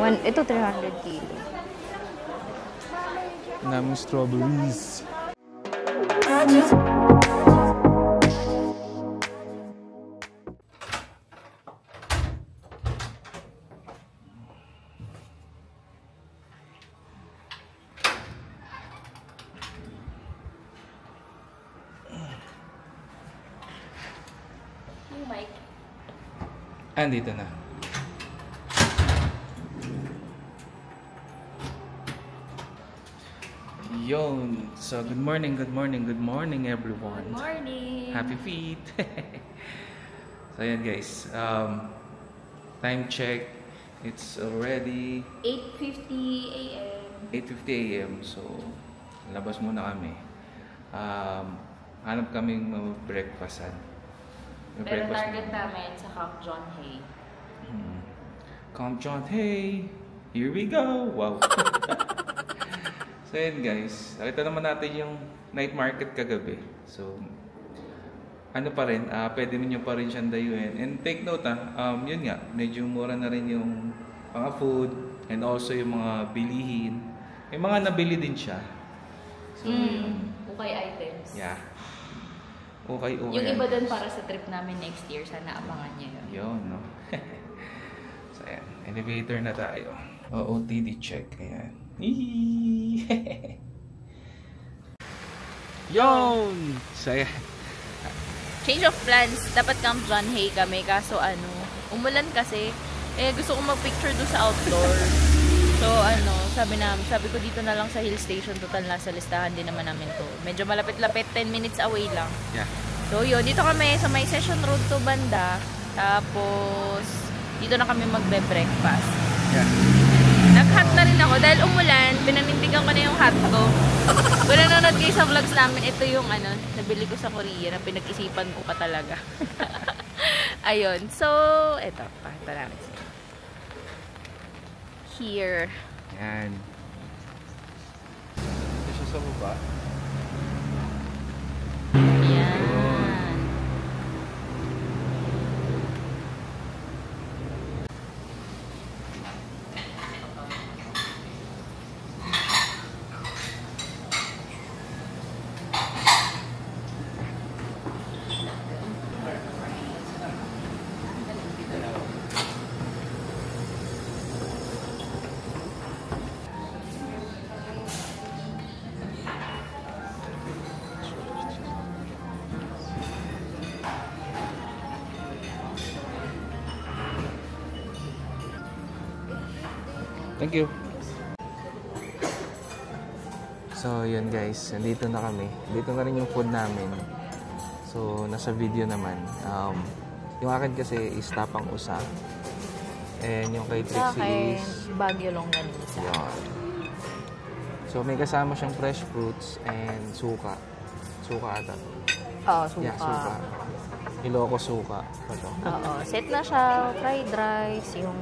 Ito 300 kilo. Naming strawberries. Yung mic. Andito na. Yon. So, good morning everyone. Good morning. Happy feet. So, ayan guys. Time check. It's already 8:50 a.m. 8:50 a.m. So, labas muna kami. Hanap kaming breakfastan. Pero target namin sa Camp John Hay. Camp John Hay. Here we go. Wow. So yun guys, nakita naman natin yung night market kagabi. So, ano pa rin, pwede nyo pa rin siyang dayuin. And take note yun nga, medyo mura na rin yung mga food and also yung mga bilihin. May mga nabili din siya. So, Ukay items. Yeah. Okay. Yung iba din para sa trip namin next year, sana abangan nyo yun. Yun, no? So ayan, elevator na tayo. OOTD check, ayan. Yon! Saya. Change of plans. Dapat Camp John Hay kami. Kaso umulan kasi. Gusto kong mag-picture doon sa outdoor. So sabi ko dito na lang sa hill station. Total nasa listahan din naman namin to. Medyo malapit-lapit. 10 minutes away lang. Yeah. So yun. Dito kami sa may Session Road to banda. Tapos dito na kami magbe-breakfast. Yeah. Nag-hot na rin ako dahil umulan, pinanindigan ko na yung hot ko. Kung nanonood kayo sa vlogs namin, ito yung nabili ko sa Korea na pinag-isipan ko pa talaga. Ayun. So, ito. Pakita namin siya. Here. Yan. Ito siya sa baba. Yan. Thank you. So, yun guys. Nandito na kami. Dito na rin yung food namin. So, nasa video naman. Yung akin kasi is tapang usa. And yung kay Trixie is Baguio longganisa. yun. So, may kasama siyang fresh fruits and suka. Suka ata. Oo, suka. Yeah, suka. Ilocos suka. Ito. Oo. Set na siya. Fried rice, yung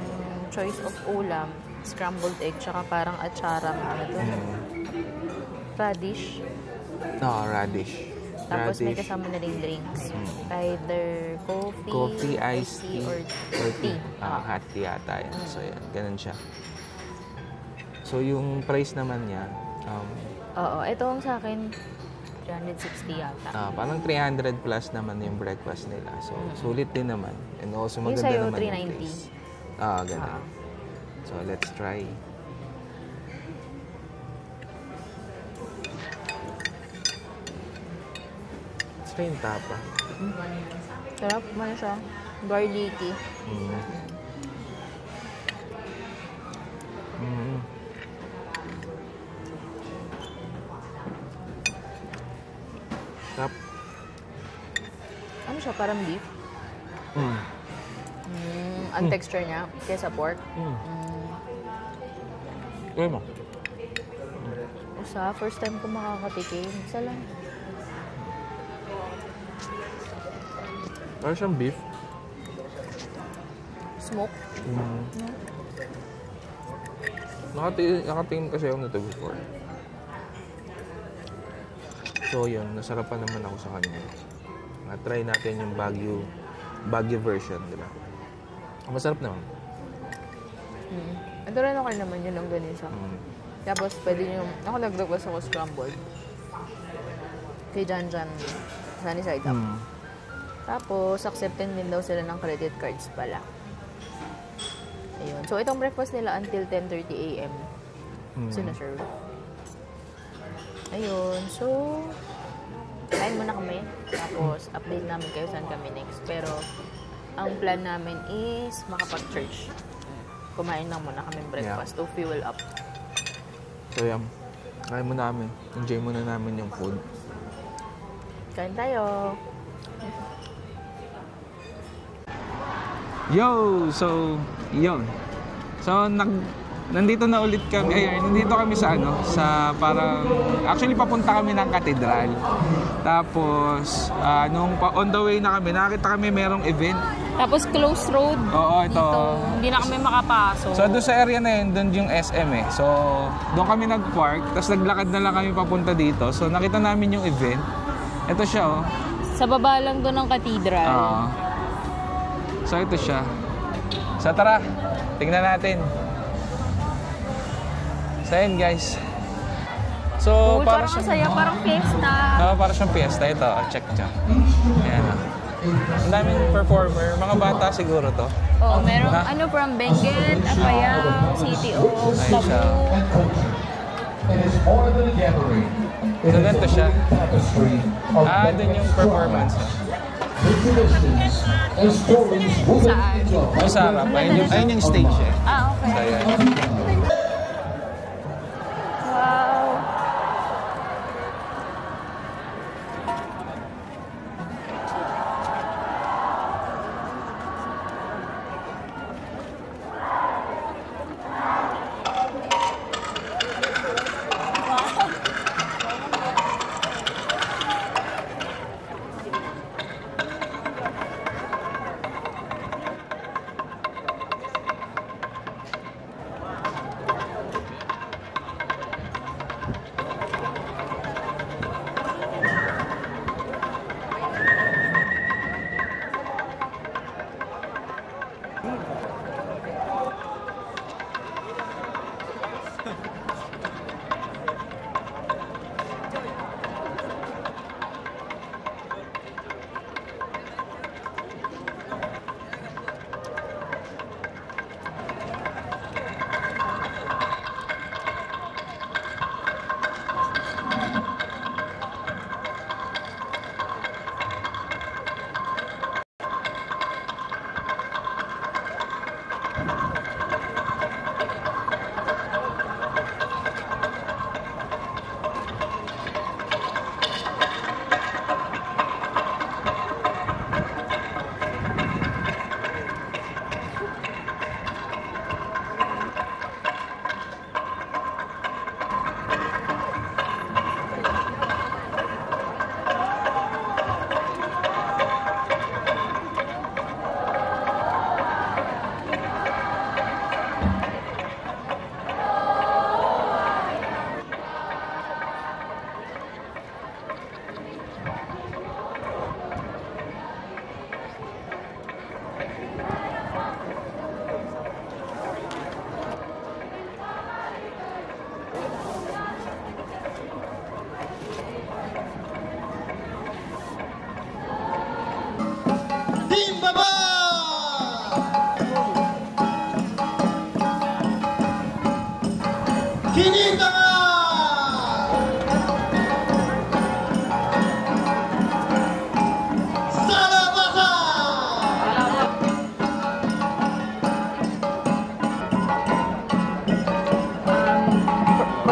choice of ulam. Scrambled egg, tsaka parang atsarang radish. Radish. Tapos may kasama na rin drinks. Either coffee, iced tea, or tea. Hot tea yata yan. So, yan. Ganun siya. So, yung price naman niya, oo, ito ang sa akin, 360 yata. parang 300 plus naman yung breakfast nila. So, sulit din naman. And also, Yung maganda sa'yo, naman 390. yung place. Ganun. So, let's try. Let's try yung tapa. Sarap man siya. Garlicky. Tap. Ano siya? Parang beef? Ang texture niya kaysa pork. Try mo. Usa, first time ko makakatikim. Isa lang. Parang siyang beef. Smoke. Nakatingin kasi ako nito before. So yun, nasarapan naman ako sa kanya. Try natin yung Baguio version, di ba? Masarap naman. Ito rin okay naman yun ang ganisa. Tapos pwede nyo, ako nag-request ako scrambled. Kay Jan sunny side up. Tapos, accepting din daw sila ng credit cards pala. Ayun. So, itong breakfast nila until 10:30 a.m. Sina-serve. Ayun. So, kain muna kami. Tapos, update namin kayo saan kami next. Pero, ang plan namin is makapag-church. Kumain lang muna kami breakfast to fuel up. So, yan. Kain muna namin. Enjoy muna namin yung food. Kain tayo. Yo! So, yun. So, nandito na ulit kami. Nandito kami sa sa parang, actually papunta kami ng katedral. Tapos, nung on the way na kami, nakita kami merong event. Tapos close road. Oo, ito. Dito. Hindi na kami makapasok. So, doon sa area na yun, doon yung SM eh. So, doon kami nag-park, tapos naglakad na lang kami papunta dito. So, nakita namin yung event. Ito siya, oh. Sa baba lang doon ng katedral. So, ito siya. So, tara. Tingnan natin. So, yun, guys. So, parang masaya, parang fiesta. Parang siyang fiesta. Ito, check. Ayan, ang daming performer. Mga bata siguro to. Oo, merong from Benguet, Apayao, City of Cebu. So, ganito siya. Dun yung performance. Saan? Yung sa harap. Ayun yung stage eh. Okay. So, ayan. Wow.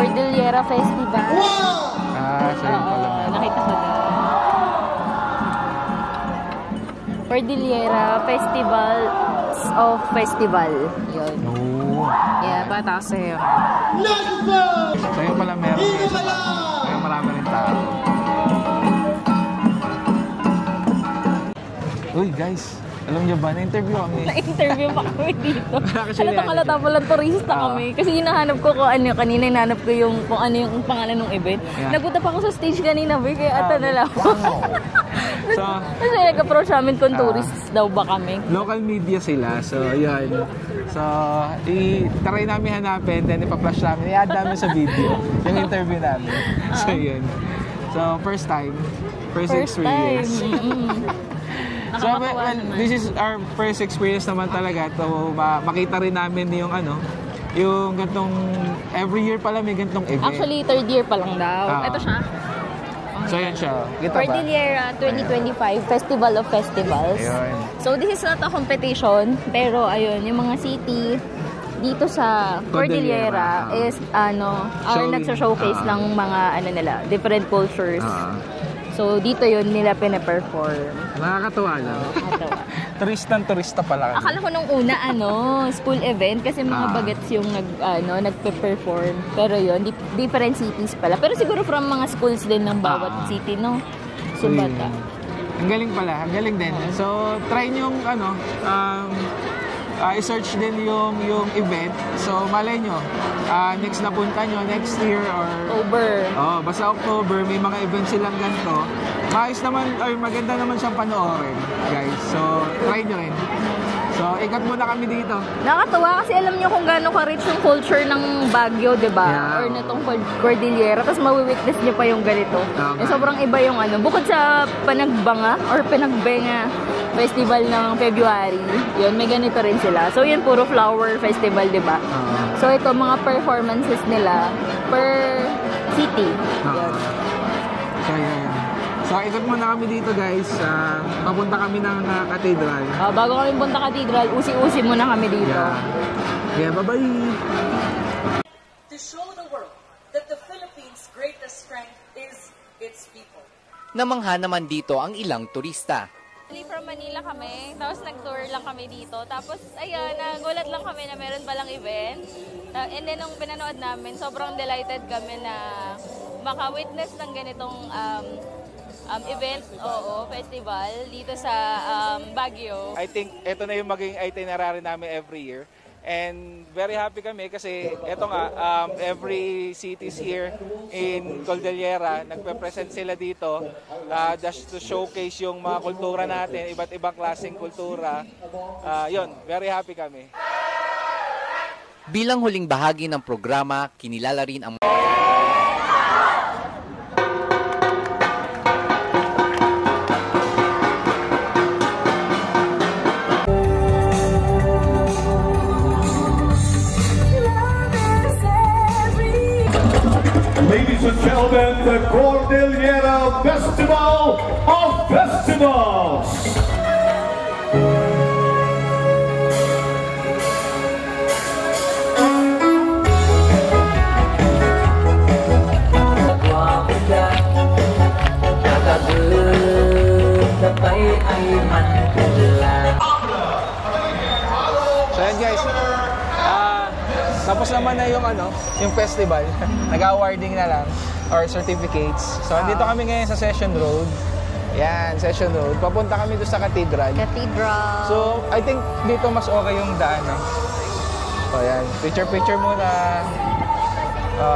Cordillera Festival. So yun pala meron. Nakita ko na. Cordillera Festivals of Festival. Yun. Yeah, pataas sa'yo. So yun pala meron. Kaya marami rin tao. Uy guys, Alam niyo ba, na-interview kami. Na-interview pa kami dito. Actually, Halata pala turista kami. Kasi hinahanap ko kung ano, kanina hinahanap ko yung kung ano yung pangalan ng event. Yeah. Napunta pa ako sa stage kanina, boy, kaya ata na lang ako. So, kasi nag-approach namin kung tourists daw ba kami. local media sila. So, yun. So, i-try namin hanapin, then ipa-flash namin. I-add namin sa video yung interview namin. So, yun. So, first time. First experience. So, well, this is our first experience naman talaga. So, makita rin namin yung ano, yung gantong, every year pala may gantong event. Actually, third year pa lang daw. Ito siya. So, yan siya. Kita ba? Cordillera 2025 Festival of Festivals. Ayun. So, this is not a competition, pero ayun, yung mga city dito sa Cordillera is are nagsa-showcase ng mga ano nila, different cultures. So, dito yun nila pina-perform. Nakakatuwa lang. Nakakatawa. Turista pala kami. Akala ko nung una, school event kasi mga bagets yung nagpe-perform. Pero yun, different cities pala. Pero siguro from mga schools din ng bawat city, no? Subata. Ang galing pala, ang galing din. So, try nyo i-search din yung event. So, malay nyo, next na punta nyo, next year or... October. Basta October, may mga events silang ganito. Maayos naman, or maganda naman siyang panoorin, guys. So, try nyo rin. So, ikot muna kami dito. Nakakatawa kasi alam niyo kung gaano ka-rich yung culture ng Baguio, di ba? Yeah. Or natong Cordillera. Tapos mawi-witness niyo pa yung ganito. Okay. Sobrang iba yung bukod sa Panagbanga or Panagbenga Festival ng February, yun, may ganito rin sila. So, yun, puro flower festival, di ba? So, ito, mga performances nila per city. Yun. So, yun. So, ikot muna kami dito, guys. Papunta kami ng cathedral. Bago kami punta cathedral, usi-usi muna kami dito. Yeah, bye-bye! To show the world that the Philippines' greatest strength is its people. Namangha naman dito ang ilang turista. From Manila kami, tapos nag-tour lang kami dito. Tapos, ayun, nagulat lang kami na meron palang event. And then, nung pinanood namin, sobrang delighted kami na maka-witness ng ganitong event, festival dito sa Baguio. I think ito na yung maging itinerary namin every year. And very happy kami kasi ito nga, every cities here in Cordillera, nagpe-present sila dito just to showcase yung mga kultura natin, iba't ibang klaseng kultura. Yun, very happy kami. Bilang huling bahagi ng programa, kinilala rin ang Ladies and gentlemen, the Cordillera Festival of Festivals! So yan guys, tapos naman na yung festival. Nag-awarding na lang or certificates. So andito kami ngayon sa Session Road. Yan, Session Road. Papunta kami doon sa cathedral. So I think dito mas okay yung daan. So yan, picture muna.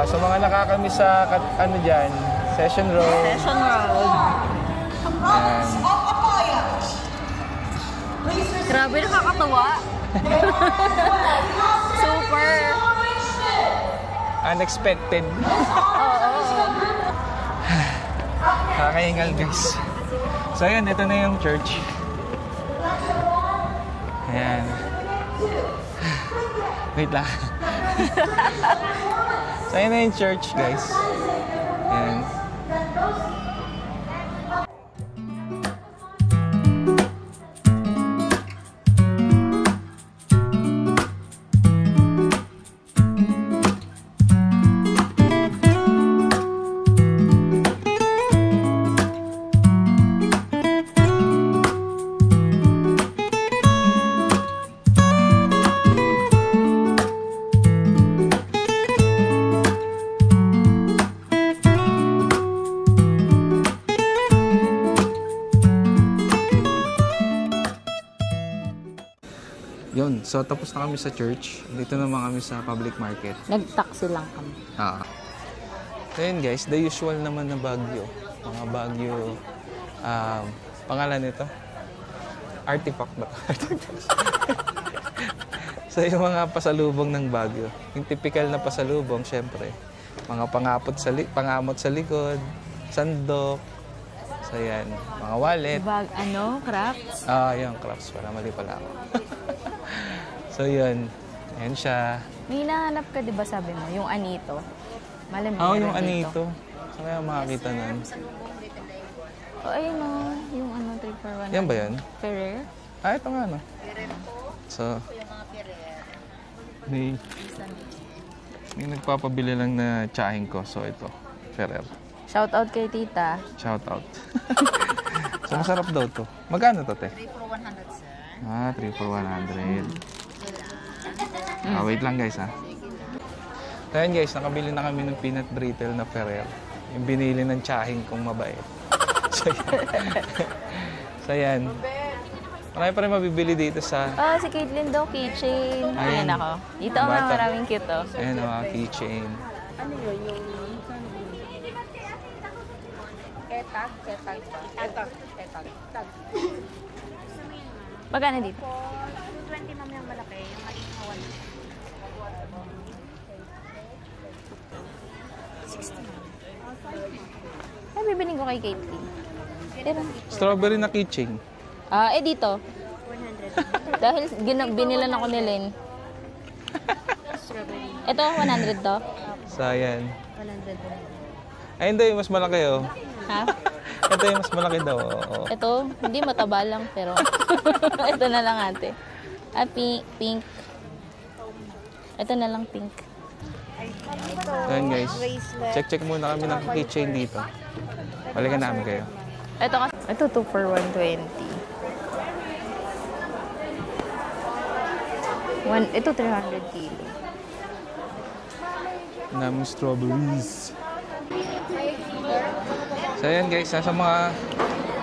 So mga nakakamiss sa dyan, Session Road. Session Road. Yan. Grabe, nakakatawa. Super. Unexpected. Nakakahingal guys. So yun, ito na yung church. Ayan. Wait lang. So yun na yung church guys. Ayan. Yun. So, tapos na kami sa church. Dito naman kami sa public market. Nag-taxi lang kami. So, yun guys. The usual naman na Baguio. Mga Baguio. Pangalan nito? Artifact ba? So, yung mga pasalubong ng Baguio. Yung typical na pasalubong, syempre. Mga pangamot sa likod. Sandok. So, yan. Mga wallet. Crafts? Yung crafts. Para mali pala ako. So, yun. Ayan siya. May hinahanap ka, di ba sabi mo? Yung anito. Malamig Yung anito. Saan kaya makakita nun? Ayun o. Yung 3 for 1. Yan ba yun? Ferrer? Ito nga, no? So, may nagpapabili lang na tsahing ko. So, ito. Ferrer. Shout out kay tita. Shout out. So, masarap daw to. Magkano to, te? 3 for 100, sir. 3 for 100. Wait lang, guys, ha? So, yan, guys. Nakabili na kami ng peanut brittle na Ferrer. Yung binili ng tsahing kong mabait. So, yan. Marami pa rin mabibili dito sa... Si Caitlyn daw, keychain. Ayan. Ayan ako. Dito ang mga maraming cute, oh. Ayan, keychain. Ano yun? Yung... Ketag ba? Ketag. Magkano dito? 220 ma'am yung malaki, yung maliit na 1. 60. Ay, bibiling ko kay Caitlyn. Strawberry na keychain. Dito. 100. Dahil binilan ako ni Lynn. Strawberry. Ito, 100 to. Sayan. 100. Ay, hindi. Mas malaki, oh. Ha? Ito yung mas malaki daw. Oo. Ito, hindi mataba lang, pero ito na lang ate. Pink. Ito na lang pink. Ayan guys, check muna kami ng keychain dito. Balikan namin kayo. Ito 2 for 120. Ito 300 kilo. Naming strawberries. So ayan guys, nasa mga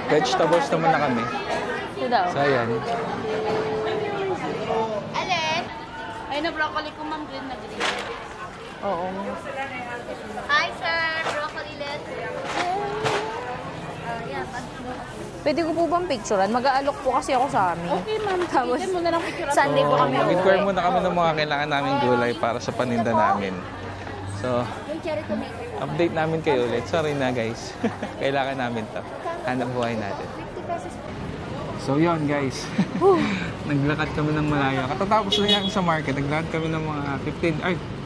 vegetables naman na kami. Ito daw. So ayan. Alin? Ay, na broccoli ko, ma'am. Green na green. Oo. Hi, sir. Broccoli let's. Pwede ko po bang picturean? Mag-aalok po kasi ako sa amin. Okay, ma'am. Tapos, mo na lang picturean. Sunday po kami Mag-inquire muna kami ng mga kailangan naming gulay para sa paninda namin. So, update namin kayo ulit. Sorry na guys. Kailangan namin to. Hanap buhay natin. So yun guys. Naglakad kami ng malayo. Katatapos lang yan sa market. Naglakad kami ng mga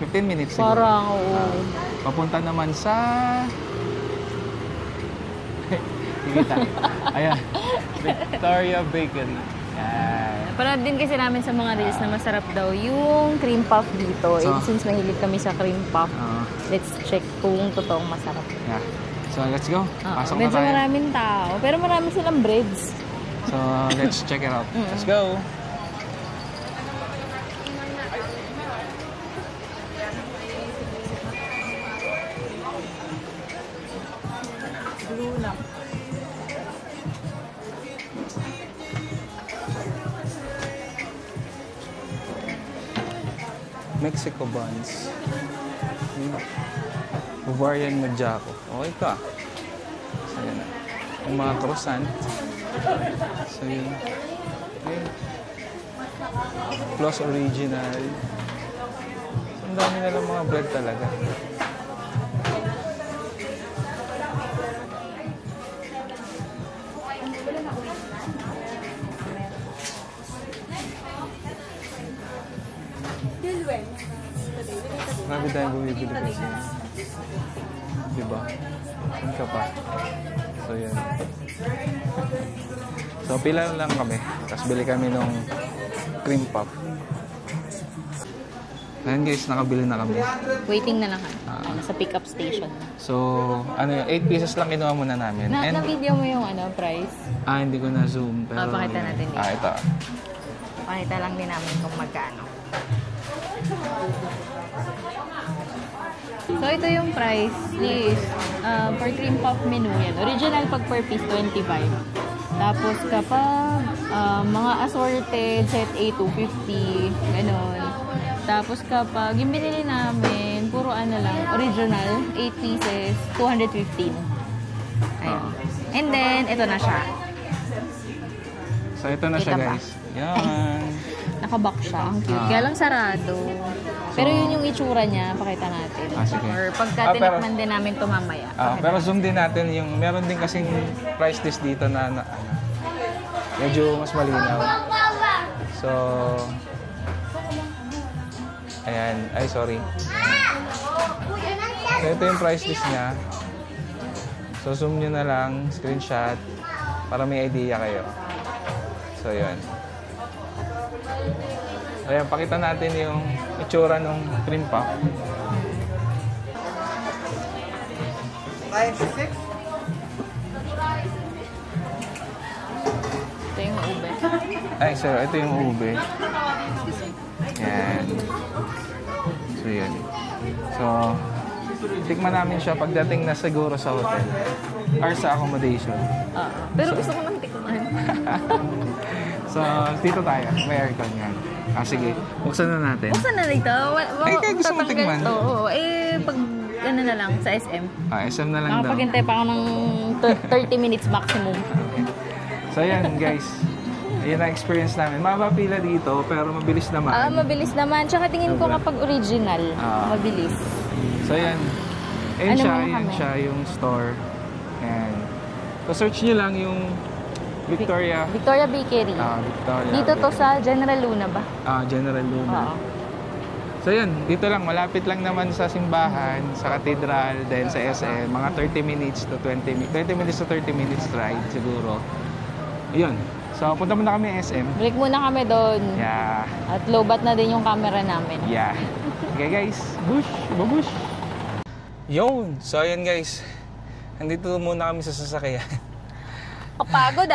15 minutes siguro. Parang, oo. Papunta naman sa... Kita. Ayan. Victoria Bakery. Yan. Parang din kasi namin sa mga reels na masarap daw yung cream puff dito. So, Since mahilig kami sa cream puff, let's check kung totoong masarap. Yeah. So let's go. Pasok na Medyo tayo. maraming tao. Pero marami silang breads. So let's check it out. Let's go. Luna. Mexico buns. Bavarian Magyako. Okay ka. So, yan na. Yung mga croissant. So, yun. Okay. Plus original. So, ang dami na lang mga bread talaga. Marami tayong bumibili kasi. Diba? Saan ka pa? So, yan. So, pila lang kami. Tapos bili kami ng cream puff. Ayan guys, nakabili na kami. Waiting na lang kami. Sa pick-up station. So, 8 pieces lang kinuha muna namin. Na-video mo yung price? Hindi ko na-zoom. Pero, pakita natin dito. ito. Pakita lang din namin kung magkano. So, ito yung price list. For cream puff menu yan. Original pag per piece, 25. Tapos kapag mga assorted, set A, 250, ganon. Tapos kapag yung binili namin, puro ano lang, original, 8 pieces, 215. Ayun. And then, ito na siya. So, ito na siya, Kita pa. guys. Yan. Nakabox siya. Ang cute. Kaya lang sarado. Pero yun yung itsura niya, pakita natin. Sige. Or pagka pero- tinikman din namin ito mamaya. Pero zoom din natin yung, meron din kasing price list dito na ano, medyo mas malinaw. So, ayan. Ay, sorry. So, ito yung price list niya. So, zoom nyo na lang, screenshot, para may idea kayo. So, yun. Ayan, pakita natin yung itsura ng cream puff. Ito yung ube. Ay, so ito yung ube. Yan. So, yun. So, tikman namin siya pagdating na siguro sa hotel or sa accommodation. Pero gusto ko nang tikman. So, dito tayo. May aircon yan. Sige. Buksan na natin. Buksan na dito. Ay, kaya gusto mo tikman? Oo. Pag ano na lang, sa SM. SM na lang daw. Nakapaghintay pa ako ng 30 minutes maximum. So, yan guys. Yan ang experience namin. Mapapila dito, pero mabilis naman. Mabilis naman. Tsaka tingin ko kapag original, mabilis. So, yan. Ayan Ano siya, muna yan kami? siya yung store. And, so search nyo lang yung Victoria. Victoria Bakery. Victoria. Dito to sa General Luna ba? General Luna. Oo. So yun, dito lang, malapit lang naman sa simbahan, sa cathedral, then sa SM, mga 30 minutes to 20 minutes to 30 minutes ride siguro. Yun. So, punta muna kami SM. Break muna kami doon. Yeah. At lowbat na din yung camera namin. Yeah. Okay guys, bush, babush. Yun. So ayun guys, andito muna kami sa sasakyan. Kapagod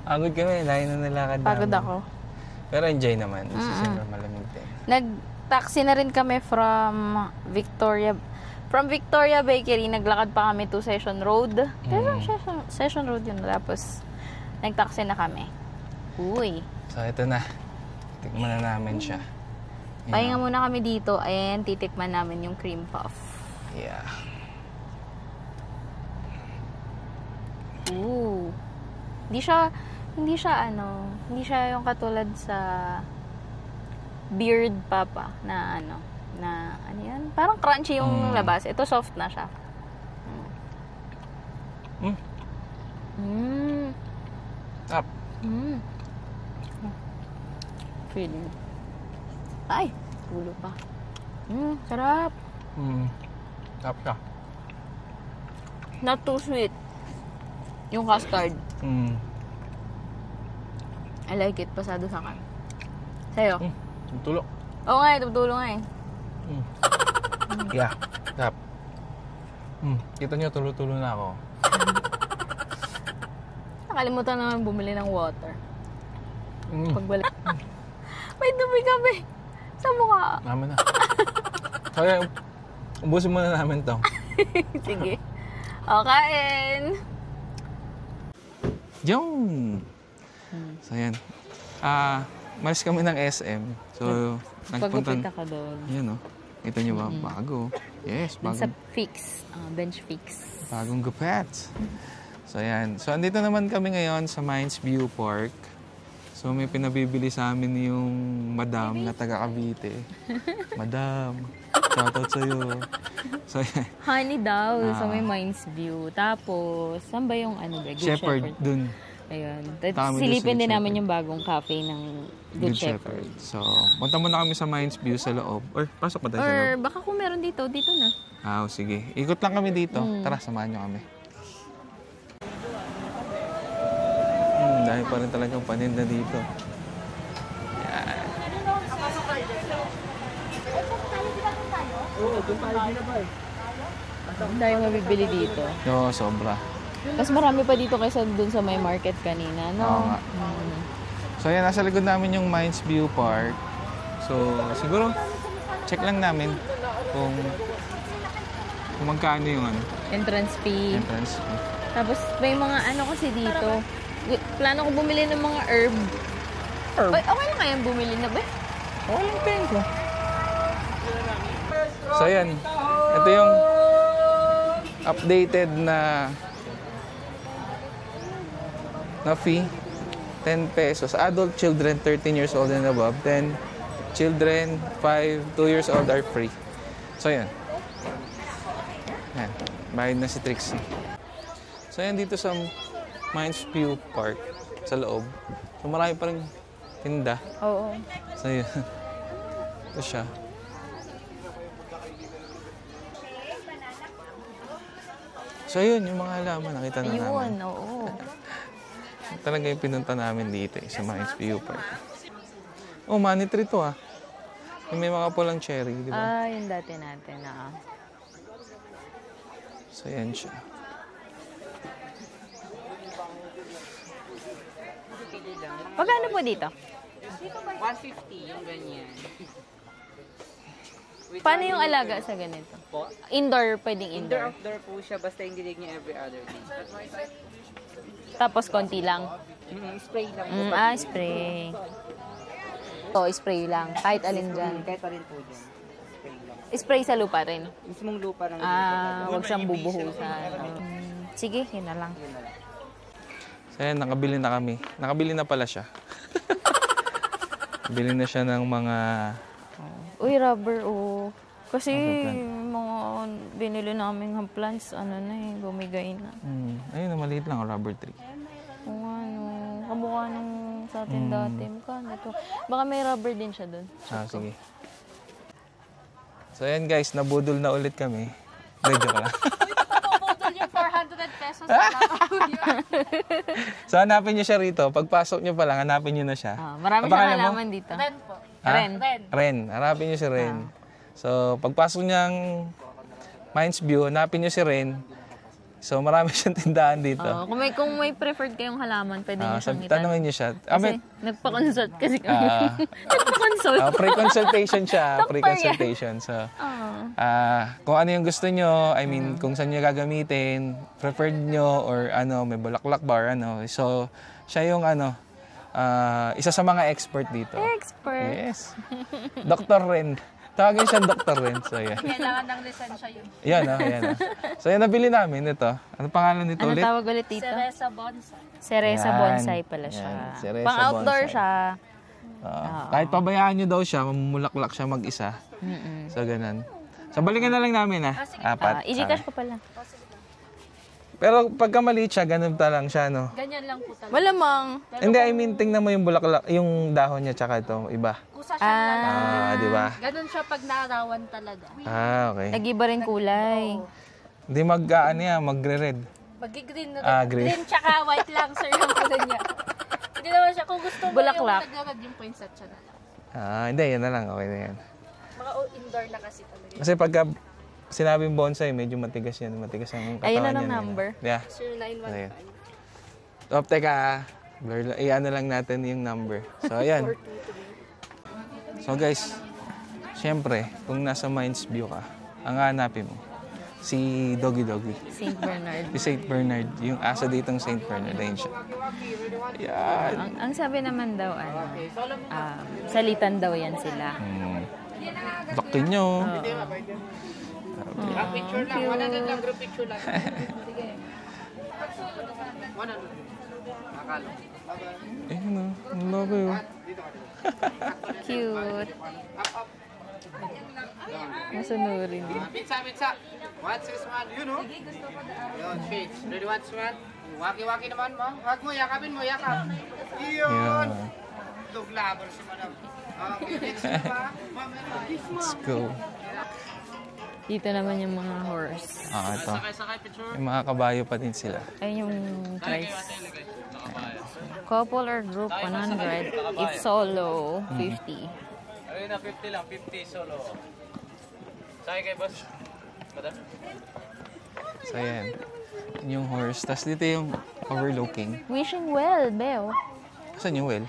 Pagod kami, layo na nilakad namin. Pagod ako. Pero enjoy naman, kasi malamig din. Nag-taxi na rin kami from Victoria Bakery. Naglakad pa kami to Session Road. Session Road yun. Tapos, nag-taxi na kami. Uy. So ito na. Tikman na namin siya. Pahinga muna kami dito. Ayan, titikman namin yung cream puff. Yeah. Ooh. Hindi siya yung katulad sa Beard Papa na ano yan? Parang crunchy yung labas. Ito soft na siya. Up. Feeling. Ay, pulo pa. Sarap. Up ka. Not too sweet. Yung custard. I like it. Pasado sa akin. Sa'yo? Tulo. Oo nga, tutulo nga eh. Yeah. Up. Kita nyo, tulo-tulo na ako. Nakalimutan naman bumili ng water. Pagbalik. May dumi kami. Sa mukha. Naman na. Kaya, ubusin muna namin to. Sige. O, kain. Yun! So, yan. Malis kami ng SM. So, Pagupit ako doon. Yan, Kita nyo ba? Bago. Yes, Dun sa bago. fix. Bench fix. Bagong gupet. So, yan. So, andito naman kami ngayon sa Mines View Park. So, may pinabibili sa amin yung madam na taga Cavite. Madam, shoutout sa'yo. So, yan. Honey daw. So, may Mines View. Tapos, saan ba yung Good Shepherd, dun. Ayun. Tama, Silipin Good din namin Shepherd. yung bagong cafe ng Good Shepherd. So, punta muna kami sa Mines View sa loob. Or, pasok pa tayo sa Or loob. baka kung meron dito na. Sige. Ikot lang kami dito. Tara, samahan nyo kami. Dahil pa rin talagang paninda dito. Yan. Dahil mabibili dito. Yo, sobra. Mas marami pa dito kaysa dun sa may market kanina, no? Oo nga. So, yan. Nasa likod namin yung Mines View Park. So, siguro, check lang namin kung magkano yung Entrance fee. entrance fee. Tapos may mga kasi dito, Plano ko bumili ng mga herb. Herb? Ay, okay lang kaya bumili na ba? Walang tempo. So yan, ito yung updated na fee. 10 pesos. Adult children 13 years old and above. Then children 2 years old are free. So yan. Yan. Bayad na si Trixie. So yan dito sa Mines View Park sa loob. So marami pa rin tinda. Oo. So yun. Ito siya. So yun, yung mga halaman nakita na namin. Ayun, oo. Talaga yung pinunta namin dito sa Mines View Park. Oh, money tree to ah. Yung may mga pulang cherry, di ba? Ah, yung dati natin ah. So yan siya. Magkano po dito? 150 yung ganyan. Paano yung alaga sa ganito? Indoor, pwedeng indoor. Outdoor po siya, basta yung dilig niya every other day. Tapos konti lang. Spray lang. Spray. So, spray lang. Kahit alin dyan. Kahit alin po dyan. Spray lang. Spray sa lupa rin. Mismong lupa ng Huwag siyang bubuhusan. Sige, yun na lang. So yan, nakabili na kami. Nakabili na pala siya. Bili na siya ng mga... Uy, rubber, oh. Kasi mga binili namin ng plants, bumigay na. Ayun, maliit lang, rubber tree. Oo, kamukha nung sa atin dati. Ito. Baka may rubber din siya doon. Sige. So yan guys, nabudol na ulit kami. Joke lang. Pabudol yung 400 pesos na So hanapin niyo siya rito. Pagpasok niyo pa lang, hanapin niyo na siya. Marami siyang halaman dito. Ren po. Ren. Hanapin niyo si Ren. So pagpasok niyang Mines View, hanapin niyo si Ren. So marami siyang tindahan dito. Kung may preferred kayong halaman, pwede niyo siyang itanong. Tanungin niyo siya. Kasi nagpa-consult kasi kami. Nagpa-consult. Pre-consultation siya. Pre-consultation. So, kung ano yung gusto niyo, I mean, kung saan niyo gagamitin, preferred niyo, or may bulaklak ba, or So, siya yung isa sa mga expert dito. Expert? Yes. Dr. Ren. Tawagin siya Dr. Ren. So, yan. Kailangan ng lisensya yun. Yan. So, yan, nabili namin ito. Ano pangalan nito ulit? Ano tawag ulit dito? Cereza Bonsai. Cereza Bonsai pala siya. Pang-outdoor siya. Kahit pabayaan nyo daw siya, mamulaklak siya mag-isa. So, ganun. So, balikan na lang namin, 4. Easy cash ko pala. Pero pagka maliit siya, ganun lang siya, no? Ganyan lang po talaga. Malamang. Hindi, I mean, tingnan mo yung bulaklak, yung dahon niya, tsaka ito, iba. Kusa siya lang. Di ba? Ganun siya pag naarawan talaga. Okay. Nag-iba rin kulay. Hindi magre-red. Mag-green na Green. Green tsaka white lang, sir, yung kulay niya. Hindi naman siya. Kung gusto mo Bulaklak. yung nag-red yung poinset siya na lang. Hindi, yan na lang. Okay na yan. Mga indoor na kasi talaga. Kasi pagka sinabing bonsai, medyo matigas yan. Matigas ang katawan Ayun na yan. ng number. Yeah. 0915. Teka. Iyan lang natin yung number. So, ayan. So, guys. Siyempre, kung nasa Mines View ka, ang hanapin mo, si Doggy. St. Bernard. Si St. Bernard. Yung aso ditong St. Bernard. Ayun siya. Yan. Ang sabi naman daw, salitan daw yan sila. Laki nyo. Picture lang, 100 lang, group picture lang. Sige. 100. Akala. Ang laki oh. Cute. Masunurin. Pizza. 161, yun, no? Yun, shades. Ready, 161? Waki-waki naman mo. Huwag mo, yakapin mo, yakap. Yun. Dog lover si madam. Okay, next pa. Let's go. Dito naman yung mga horse. Ito. Yung mga kabayo pa din sila. Ayun yung price. Couple or group, 100. If solo, 50. Ayun na, 50 lang. 50 solo. Sakay kay boss. So, ayan. Yung horse. Tapos dito yung overlooking. Wishing well, Beo. Saan yung well?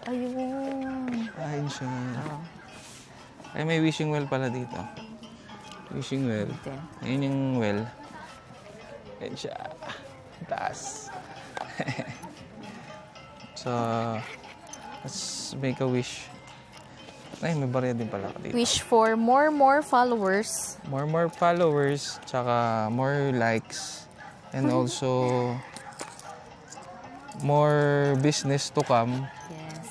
Ayun. Ayun siya. Ay, may wishing well pala dito. Wishing well. Ayun yung well. Ayun siya. Taas. So, let's make a wish. Ay, may barya din pala dito. Wish for more followers. More followers, tsaka more likes. And also, more business to come. Yes.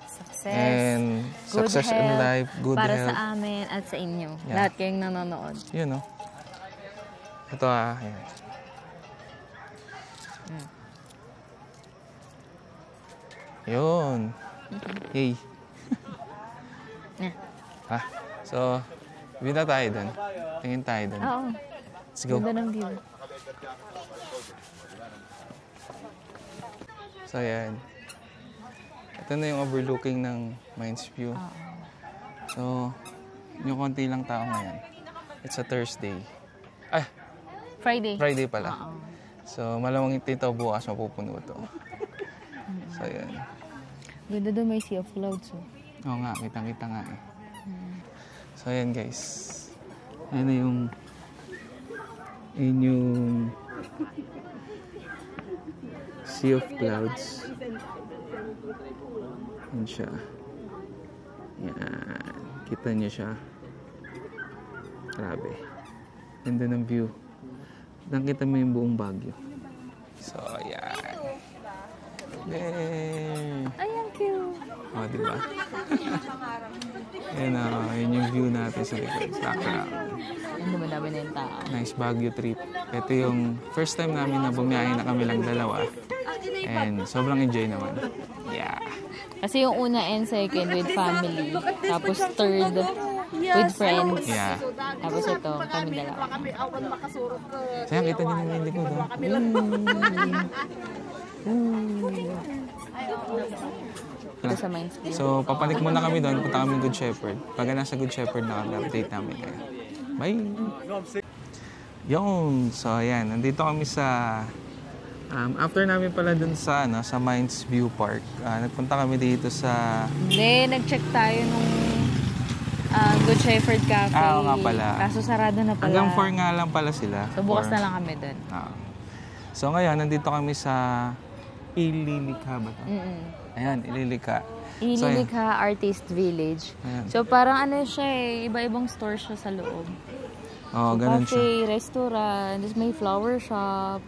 Success. And Good success in health life, good para health. sa amin at sa inyo. Yeah. Lahat kayong nanonood. Yun, no? Ito yan. Yun. Yay. So, view na tayo dun. Tingin tayo dun. Oo. Let's go. Ganda ng view. So, ayan. Ito na yung overlooking ng Mines View. So, yung konti lang tao ngayon. It's a Thursday. Ay, Friday pala. So, malamang ito bukas mapupuno to. So, ayan. Ganda doon may sea of clouds. Oo nga, kitang-kita nga eh. So, ayan guys. Ayan na yung sea of clouds. Ayan siya. Ayan. Kita niyo siya. Grabe. Ganda ng view. Nakita mo yung buong Baguio. So, ayan. There. Ay, ang cute. O, diba? Ayan o, yun yung view natin sa likod. Background. Ang dumadami na yung tao. Nice Baguio trip. Ito yung first time namin na bumiyahe na kami lang dalawa. And sobrang enjoy naman. Yeah. Kasi yung una and second with family. Tapos third with friends. Yeah. Tapos ito, kami dalawa. Sayang, kita niyo naman yung likod. Ito sa Mines View. So, papalik muna kami doon. Punta kami Good Shepherd. Pag nasa Good Shepherd na kami, update namin kayo. Bye! Yun! So, ayan. Nandito kami sa... after namin pala dun sa, sa Mines View Park, nagpunta kami dito sa... Hindi, nag-check tayo nung Good Shepherd Cafe. Oo nga pala. Kaso sarado na pala. Hanggang 4 nga lang pala sila. So, bukas na lang kami dun. So, ngayon, nandito kami sa Ililica ba ito? Ayan, Ililica. Ililica Artist Village. Ayan. So, parang ano siya eh, iba-ibang store siya sa loob. Oo, ganun siya. Cafe, restaurant, tapos may flower shop.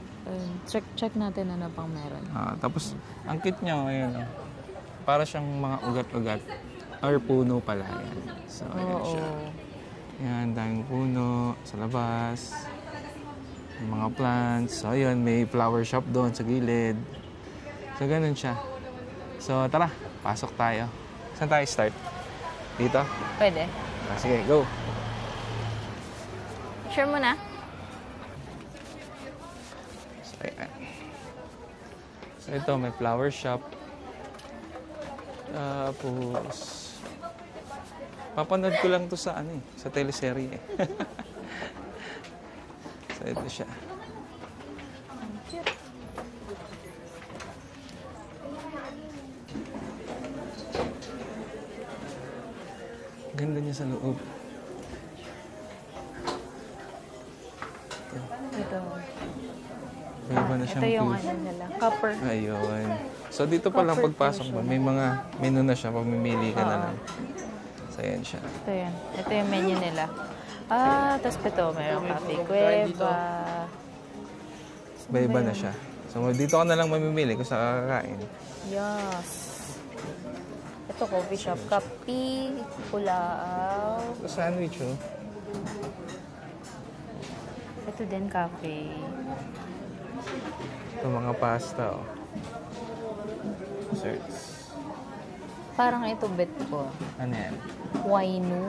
Check natin ano pang meron. Tapos, ang cute niya, ayan. Para siyang mga ugat-ugat. Or puno pala. Ayan. So, ayan siya. Ayan, daming puno sa labas. Mga plants. So, ayun, may flower shop doon sa gilid. So, ganun siya. So, tara, pasok tayo. Saan tayo start? Dito? Pwede. Sige, go. Sure mo na? So, ayan. So, ito, may flower shop. Tapos, papanood ko lang to sa sa teleserye. So, ito siya. Ganda niya sa loob. Ito. May iba na siyang Ito yung view. nila. Copper. Ayun. So, dito pa lang pagpasok mo, may mga menu na siya. Pamimili ka na lang. So, ayan siya. Ito yan. Ito yung menu nila. Tapos ito, mayroong Cafe Cueva. Iba-iba na siya. So, dito ka na lang mamimili kung saan kakain. Yes. Ito, coffee shop. Kapi, Pulao. Ito, sandwich, oh. Ito din, cafe. Ito, mga pasta, oh. Desserts. Parang ito, bet ko. Ano yan? Wainu.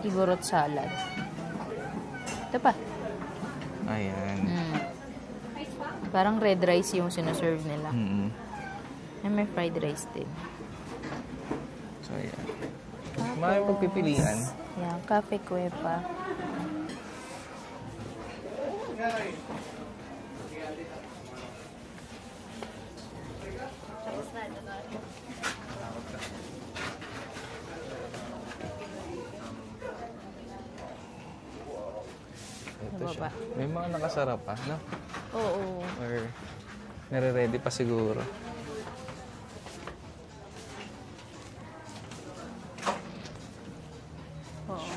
Igorot salad. Ito pa. Ayan. Parang red rice yung sinaserve nila. And may fried rice din. So, ayan. May pagpipilian. Yan, Cafe Cueva. Ito baba. May mga nakasarap pa, no? Oo. Or nare-ready pa siguro. Oo.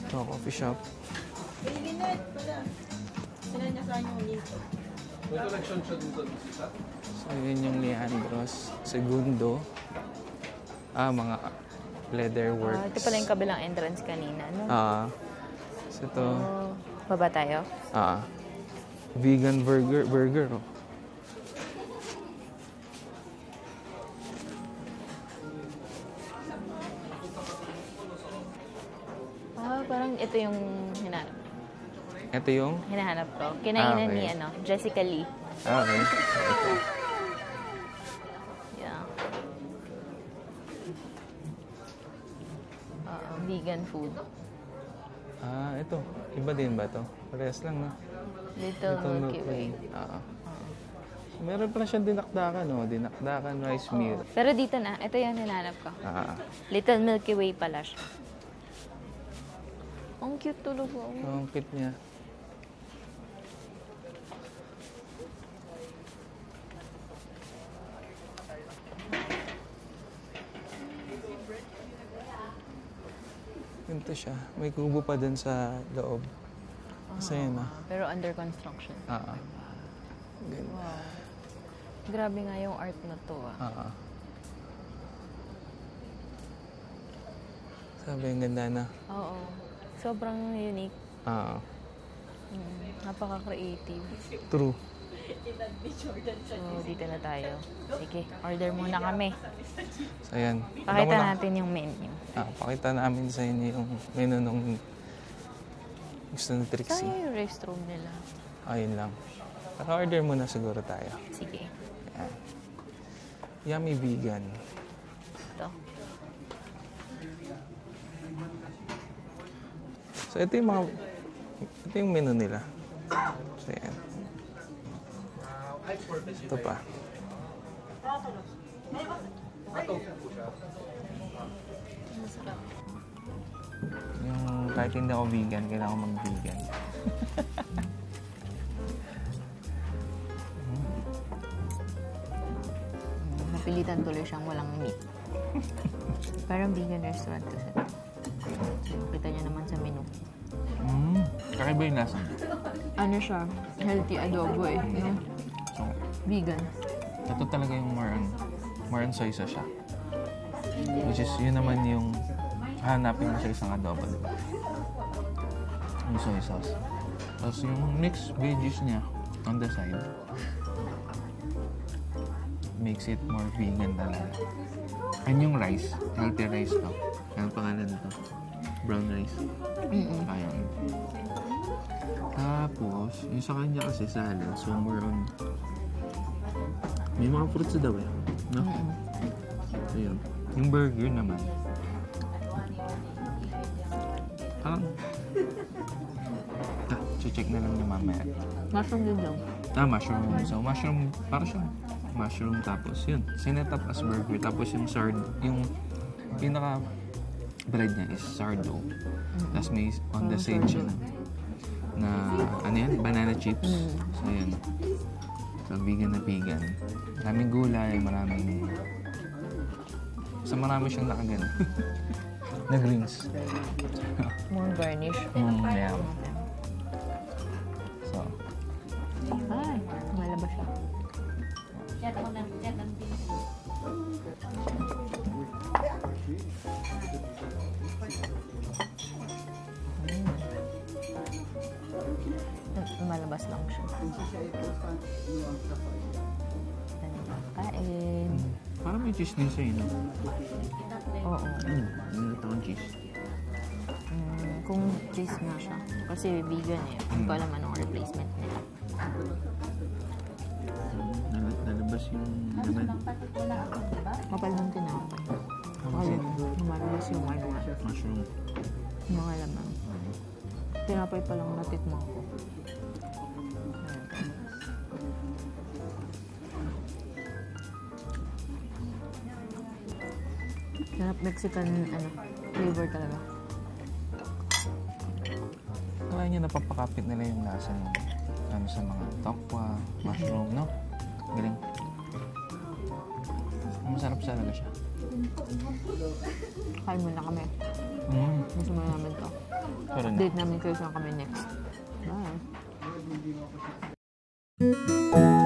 Ito, coffee shop. So, yun yung Leandros. Segundo. Mga leather works. Ito pala yung kabilang entrance kanina, no? So, ito. Baba tayo? Vegan burger. Oh. Parang ito yung hinahanap. Ito yung? Hinahanap ko. Kinainan okay. ni Jessica Lee. Okay. Yeah. Vegan food. Ito. Iba din ba ito? Parehas lang, no? Little Milky Way. Meron pala siyang dinakdakan, no? Dinakdakan rice meal. Pero dito na. Ito yung hinahanap ko. Little Milky Way pala siya. Ang cute tulog ko. Ang cute niya. Ganito siya. May kubo pa dun sa loob. Kasi yun, Pero under construction. Ganun. Wow. Grabe nga yung art na to, Sabi, ang ganda na. Oo. Sobrang unique. Napaka-creative. True. So, dito na tayo. Sige, order muna kami. So, ayan. Pakita natin yung menu. Pakita namin sa inyo yung menu nung gusto ni Trixie. Saan yung restroom nila? Ayun lang. Para order muna siguro tayo. Sige. Ayan. Yummy vegan. Ito. So, ito yung menu nila. So, ayan. Ito pa. Yung kahit hindi ako vegan, kailangan ko mag-vegan. Napilitan tuloy siyang walang meat. Parang vegan restaurant kasi. So, kita niya naman sa menu. Kakaiba yung lasa. Ano siya? Healthy adobo eh. No? So, Vegan. ito talaga yung more on soy sauce siya. Which is, yun naman yung hanapin mo sa isang adobo, di ba? Yung soy sauce. Tapos yung mixed veggies niya on the side makes it more vegan talaga. And yung rice, healthy rice to. Ano pangalan nito? Brown rice. Ayan. Tapos, yung sa kanya kasi salad, so more on... May mga fruits daw eh. No? So yun. Yung burger naman. Parang... check na lang niya mamaya. Mushroom din daw. Mushroom. So, mushroom, para siyang mushroom tapos yun. Sinet up as burger. Tapos yung yung pinaka bread niya is sourdough. Tapos may on the side siya na ano yan? Banana chips. So, yun. So, vegan na vegan. Maraming gulay, maraming... So, marami siyang nakagana. na greens. More garnish. Yeah. So. Ay, malabas siya. Malabas lang siya. Kain. Parang may cheese din sa'yo, no? Oo. Nilito akong cheese. Kung cheese nga siya. Kasi vegan eh. Hindi ko alam anong replacement nila. Nalabas yung laman. Kapal ng tinapay. Ayun. Lumalabas yung ano nga. Mushroom. Mga laman. Tinapay pa lang natikman ko. Sarap Mexican, flavor talaga. Kaya niya napapakapit nila yung lasa ng sa mga tokwa, mushroom, no? Galing. Masarap talaga siya. Kain muna kami. Gusto mo namin to. Date namin kayo saan kami next. Bye.